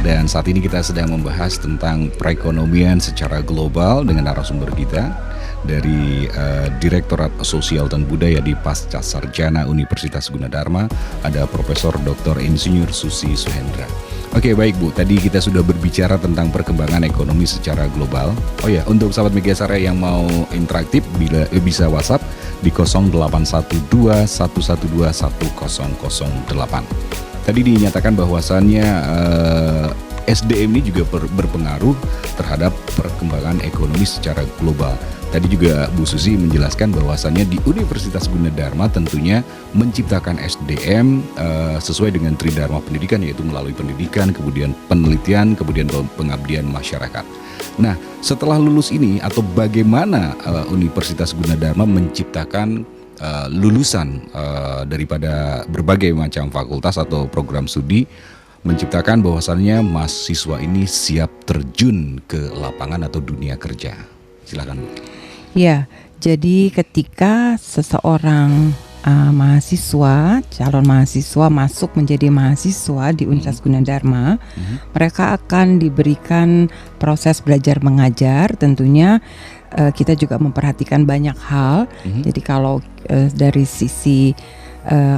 dan saat ini kita sedang membahas tentang perekonomian secara global dengan narasumber kita dari Direktorat Sosial dan Budaya di Pascasarjana Universitas Gunadarma, ada Profesor Dr. Insinyur Susi Suhendra. Oke, baik Bu, tadi kita sudah berbicara tentang perkembangan ekonomi secara global. Oh ya, untuk sahabat Megasara yang mau interaktif bisa WhatsApp di 0812 112 1008. Tadi dinyatakan bahwasannya SDM ini juga berpengaruh terhadap perkembangan ekonomi secara global. Tadi juga Bu Susi menjelaskan bahwasannya di Universitas Gunadarma tentunya menciptakan SDM sesuai dengan tridharma pendidikan, yaitu melalui pendidikan, kemudian penelitian, kemudian pengabdian masyarakat. Nah, setelah lulus ini atau bagaimana Universitas Gunadarma menciptakan lulusan daripada berbagai macam fakultas atau program studi, menciptakan bahwasannya mahasiswa ini siap terjun ke lapangan atau dunia kerja. Silakan Bu. Ya, jadi ketika seseorang mahasiswa, calon mahasiswa masuk menjadi mahasiswa di Universitas Gunadarma, mereka akan diberikan proses belajar mengajar. Tentunya kita juga memperhatikan banyak hal. Jadi kalau dari sisi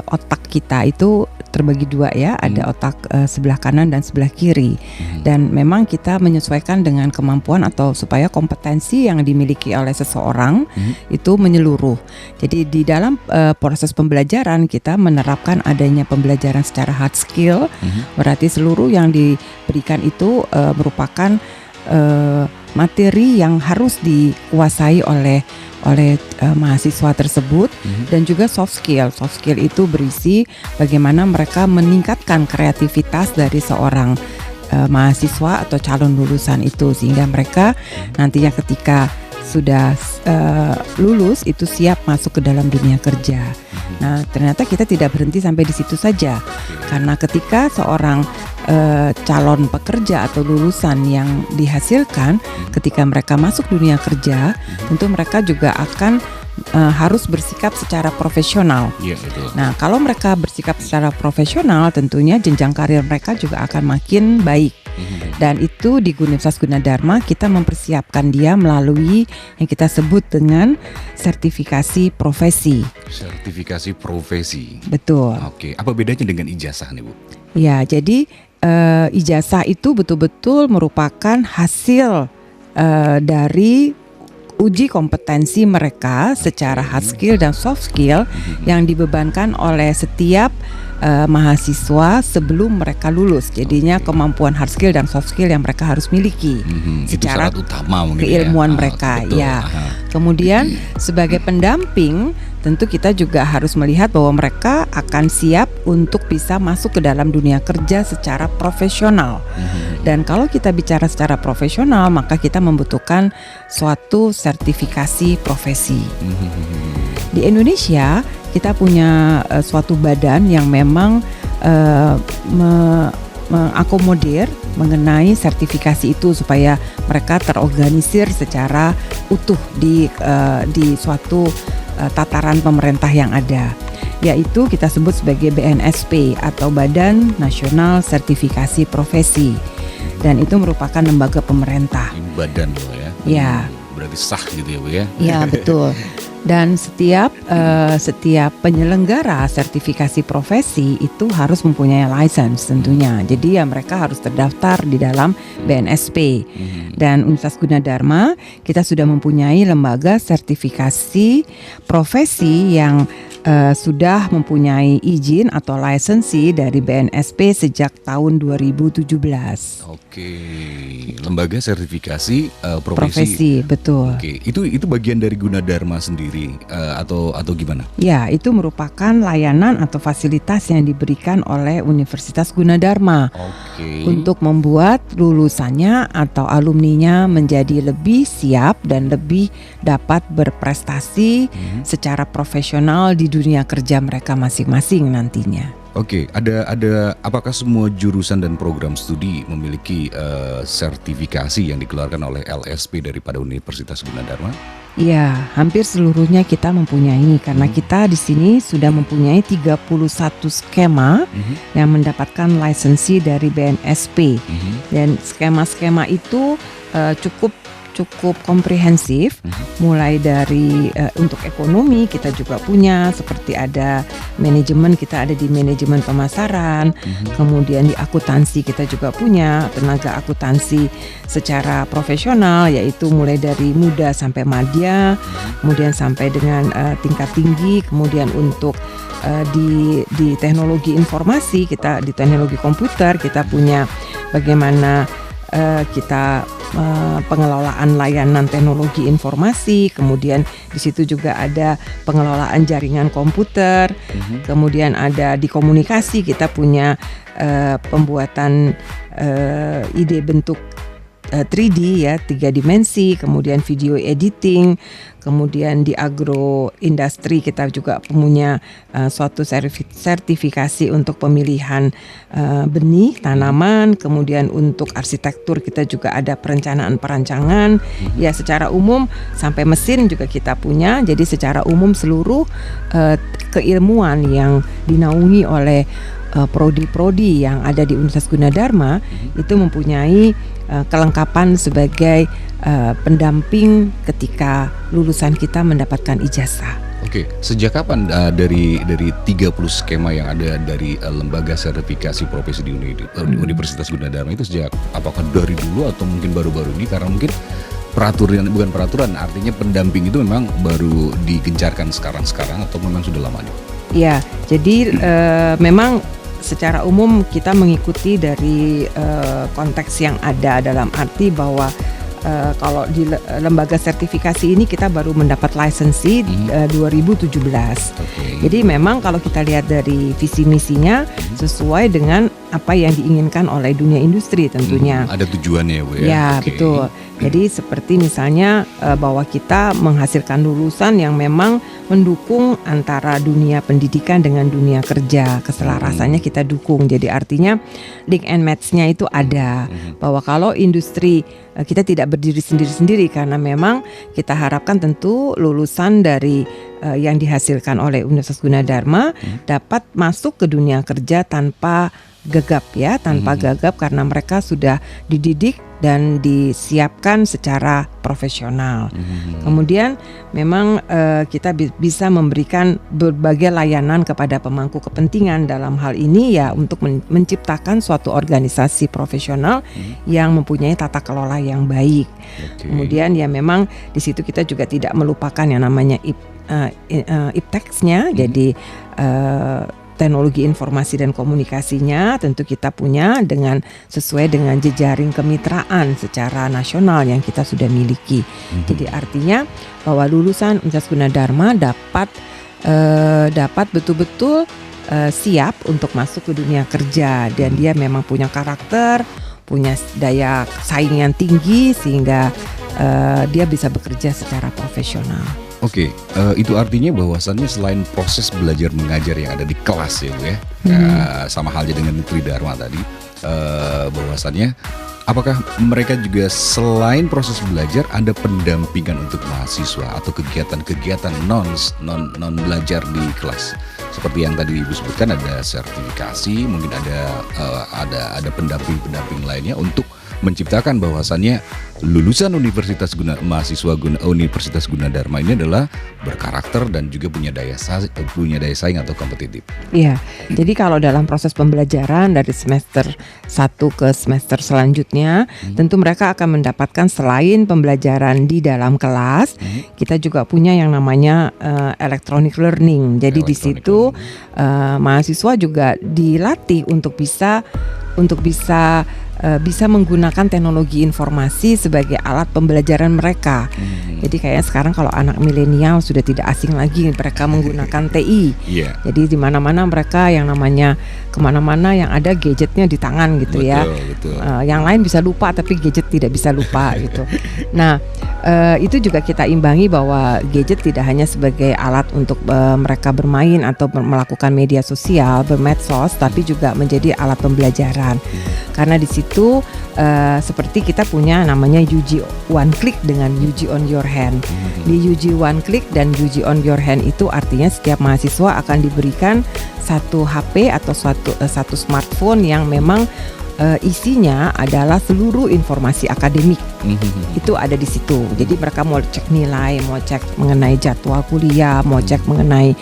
otak kita itu terbagi dua ya, ada otak sebelah kanan dan sebelah kiri, dan memang kita menyesuaikan dengan kemampuan atau supaya kompetensi yang dimiliki oleh seseorang itu menyeluruh. Jadi di dalam proses pembelajaran kita menerapkan adanya pembelajaran secara hard skill, berarti seluruh yang diberikan itu merupakan materi yang harus dikuasai oleh mahasiswa tersebut, dan juga soft skill. Soft skill itu berisi bagaimana mereka meningkatkan kreativitas dari seorang mahasiswa atau calon lulusan itu, sehingga mereka nantinya ketika sudah lulus itu siap masuk ke dalam dunia kerja. Nah, ternyata kita tidak berhenti sampai di situ saja, karena ketika seorang calon pekerja atau lulusan yang dihasilkan ketika mereka masuk dunia kerja, tentu mereka juga akan harus bersikap secara profesional. Iya, betul. Nah, kalau mereka bersikap secara profesional, tentunya jenjang karir mereka juga akan makin baik. Dan itu di Universitas Gunadarma kita mempersiapkan dia melalui yang kita sebut dengan sertifikasi profesi. Sertifikasi profesi. Betul. Oke, apa bedanya dengan ijazah nih Bu? Ya, jadi ijazah itu betul-betul merupakan hasil dari uji kompetensi mereka secara hard skill dan soft skill yang dibebankan oleh setiap mahasiswa sebelum mereka lulus. Jadinya kemampuan hard skill dan soft skill yang mereka harus miliki secara itu syarat utama mungkin keilmuan mereka. Betul. Ya. Kemudian sebagai pendamping, tentu kita juga harus melihat bahwa mereka akan siap untuk bisa masuk ke dalam dunia kerja secara profesional. Dan kalau kita bicara secara profesional, maka kita membutuhkan suatu sertifikasi profesi. Di Indonesia kita punya suatu badan yang memang mengakomodir mengenai sertifikasi itu supaya mereka terorganisir secara utuh di suatu tataran pemerintah yang ada, yaitu kita sebut sebagai BNSP atau Badan Nasional Sertifikasi Profesi, dan itu merupakan lembaga pemerintah. Ini badan loh ya. Ya. Berarti sah gitu ya Bu ya. Ya, betul. Dan setiap penyelenggara sertifikasi profesi itu harus mempunyai license tentunya. Jadi ya mereka harus terdaftar di dalam BNSP. Dan Universitas Gunadarma kita sudah mempunyai lembaga sertifikasi profesi yang sudah mempunyai izin atau lisensi dari BNSP sejak tahun 2017. Oke, lembaga sertifikasi profesi, betul. Oke, itu bagian dari Gunadarma sendiri atau gimana? Ya, itu merupakan layanan atau fasilitas yang diberikan oleh Universitas Gunadarma untuk membuat lulusannya atau alumninya menjadi lebih siap dan lebih dapat berprestasi secara profesional di dunia kerja mereka masing-masing nantinya. Oke, ada apakah semua jurusan dan program studi memiliki sertifikasi yang dikeluarkan oleh LSP daripada Universitas Gunadarma? Ya, hampir seluruhnya kita mempunyai, karena kita di sini sudah mempunyai 31 skema yang mendapatkan lisensi dari BNSP. Dan skema-skema itu cukup komprehensif, mulai dari untuk ekonomi kita juga punya, seperti ada manajemen, kita ada di manajemen pemasaran, kemudian di akuntansi kita juga punya tenaga akuntansi secara profesional, yaitu mulai dari muda sampai madya, kemudian sampai dengan tingkat tinggi, kemudian untuk di teknologi informasi, kita di teknologi komputer kita punya bagaimana kita pengelolaan layanan teknologi informasi, kemudian di situ juga ada pengelolaan jaringan komputer, kemudian ada di komunikasi kita punya pembuatan ide bentuk 3D ya, 3 dimensi, kemudian video editing, kemudian di agroindustri kita juga punya suatu sertifikasi untuk pemilihan benih tanaman, kemudian untuk arsitektur kita juga ada perencanaan perancangan, ya secara umum sampai mesin juga kita punya. Jadi secara umum seluruh keilmuan yang dinaungi oleh prodi-prodi yang ada di Universitas Gunadarma itu mempunyai kelengkapan sebagai pendamping ketika lulusan kita mendapatkan ijazah. Oke, sejak kapan dari 30 skema yang ada dari lembaga sertifikasi profesi di Universitas Gunadarma itu sejak apakah dari dulu atau mungkin baru-baru ini, karena mungkin bukan peraturan, artinya pendamping itu memang baru digencarkan sekarang atau memang sudah lama nih? Ya, jadi memang secara umum kita mengikuti dari konteks yang ada, dalam arti bahwa kalau di lembaga sertifikasi ini kita baru mendapat lisensi 2017. Jadi memang kalau kita lihat dari visi misinya sesuai dengan apa yang diinginkan oleh dunia industri tentunya. Ada tujuannya ya Bu ya? Ya betul. Jadi seperti misalnya bahwa kita menghasilkan lulusan yang memang mendukung antara dunia pendidikan dengan dunia kerja, keselarasannya kita dukung. Jadi artinya link and match-nya itu ada, bahwa kalau industri kita tidak berdiri sendiri-sendiri, karena memang kita harapkan tentu lulusan dari yang dihasilkan oleh Universitas Gunadarma dapat masuk ke dunia kerja tanpa gegap ya, tanpa gagap, karena mereka sudah dididik dan disiapkan secara profesional. Kemudian memang kita bisa memberikan berbagai layanan kepada pemangku kepentingan dalam hal ini ya, untuk menciptakan suatu organisasi profesional yang mempunyai tata kelola yang baik. Kemudian ya memang di situ kita juga tidak melupakan yang namanya IPTEX-nya, jadi teknologi informasi dan komunikasinya tentu kita punya dengan sesuai dengan jejaring kemitraan secara nasional yang kita sudah miliki. Jadi artinya bahwa lulusan Universitas Gunadarma dapat betul-betul siap untuk masuk ke dunia kerja, dan dia memang punya karakter, punya daya saing yang tinggi sehingga dia bisa bekerja secara profesional. Oke, itu artinya bahwasannya selain proses belajar mengajar yang ada di kelas ya Bu ya, sama halnya dengan Tridharma tadi, bahwasannya apakah mereka juga selain proses belajar ada pendampingan untuk mahasiswa atau kegiatan-kegiatan non belajar di kelas? Seperti yang tadi Ibu sebutkan, ada sertifikasi, mungkin ada pendamping lainnya untuk menciptakan bahwasannya lulusan Universitas Gunadarma ini adalah berkarakter dan juga punya daya saing atau kompetitif. Iya. Jadi kalau dalam proses pembelajaran dari semester 1 ke semester selanjutnya, tentu mereka akan mendapatkan selain pembelajaran di dalam kelas, kita juga punya yang namanya electronic learning. Jadi di situ mahasiswa juga dilatih untuk bisa menggunakan teknologi informasi sebagai alat pembelajaran mereka. Jadi kayaknya sekarang kalau anak milenial sudah tidak asing lagi mereka menggunakan TI. Jadi di mana-mana mereka yang namanya kemana-mana yang ada gadgetnya di tangan gitu. Betul. Yang lain bisa lupa tapi gadget tidak bisa lupa gitu. Nah itu juga kita imbangi bahwa gadget tidak hanya sebagai alat untuk mereka bermain atau melakukan media sosial, bermedsos, tapi juga menjadi alat pembelajaran. Karena di situ seperti kita punya namanya UG One Click dengan UG on Your Hand. Di UG One Click dan UG on Your Hand itu artinya setiap mahasiswa akan diberikan satu HP atau satu smartphone yang memang isinya adalah seluruh informasi akademik. Itu ada di situ. Jadi mereka mau cek nilai, mau cek mengenai jadwal kuliah, mau cek mengenai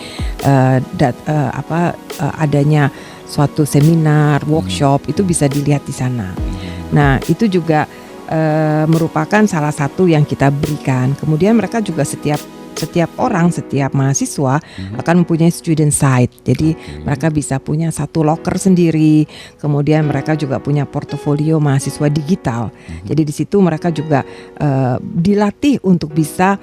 adanya suatu seminar, workshop, itu bisa dilihat di sana. Nah, itu juga merupakan salah satu yang kita berikan. Kemudian mereka juga setiap mahasiswa akan mempunyai student site. Jadi mereka bisa punya satu locker sendiri. Kemudian mereka juga punya portofolio mahasiswa digital. Jadi di situ mereka juga dilatih untuk bisa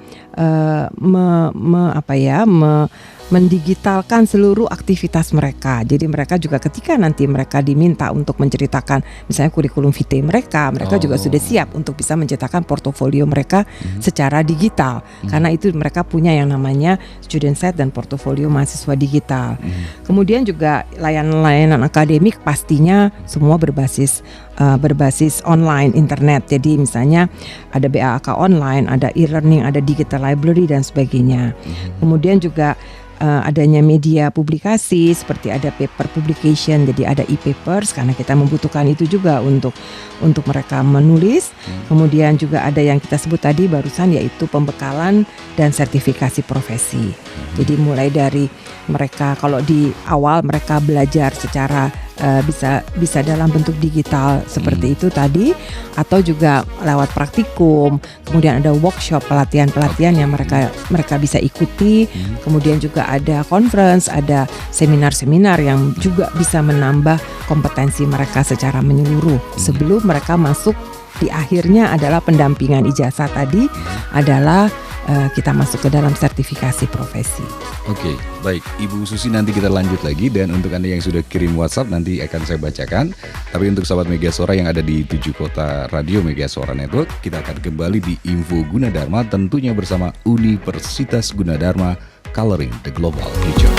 mendigitalkan seluruh aktivitas mereka. Jadi mereka juga ketika nanti mereka diminta untuk menceritakan misalnya kurikulum vitae mereka juga sudah siap untuk bisa mencetakkan portofolio mereka secara digital. Karena itu mereka punya yang namanya student site dan portofolio mahasiswa digital. Kemudian juga layanan akademik pastinya semua berbasis online, internet. Jadi misalnya ada BAK online, ada e-learning, ada digital library dan sebagainya. Kemudian juga adanya media publikasi seperti ada paper publication, jadi ada e-papers karena kita membutuhkan itu juga untuk mereka menulis. Kemudian juga ada yang kita sebut tadi barusan yaitu pembekalan dan sertifikasi profesi. Jadi mulai dari mereka kalau di awal mereka belajar secara bisa dalam bentuk digital seperti itu tadi, atau juga lewat praktikum, kemudian ada workshop pelatihan yang mereka bisa ikuti, kemudian juga ada conference, ada seminar-seminar yang juga bisa menambah kompetensi mereka secara menyeluruh sebelum mereka masuk. Di akhirnya adalah pendampingan ijazah tadi adalah kita masuk ke dalam sertifikasi profesi. Oke, baik Ibu Susi, nanti kita lanjut lagi, dan untuk Anda yang sudah kirim WhatsApp nanti akan saya bacakan. Tapi untuk sahabat Mega Suara yang ada di 7 kota radio Mega Suara Network, kita akan kembali di Info Gunadarma tentunya bersama Universitas Gunadarma, Coloring the Global Future.